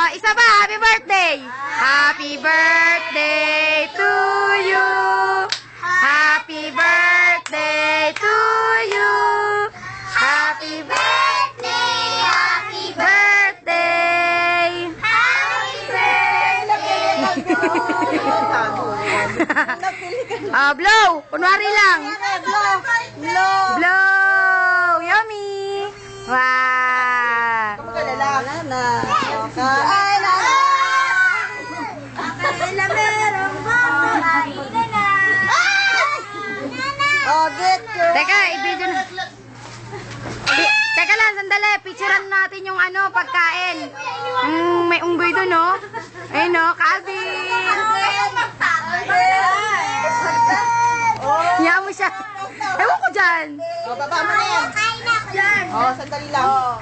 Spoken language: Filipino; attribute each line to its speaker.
Speaker 1: Oh, isa pa. Happy birthday. Happy birthday to you. Happy birthday to you. Happy birthday. Happy birthday. Happy birthday. Blow. Kunwari lang. Blow. Yummy. Wow.
Speaker 2: Wala na. Kain na. Oh, get you.
Speaker 1: Teka, i-video na. Teka lang, sandali. Picturean natin yung ano, pagkain. May unggoy doon, no? Ayun, no? Calvin. Hiya mo siya. Ewan ko dyan.
Speaker 2: Oh, baba mo na yan. Oh, sandali lang. Oh.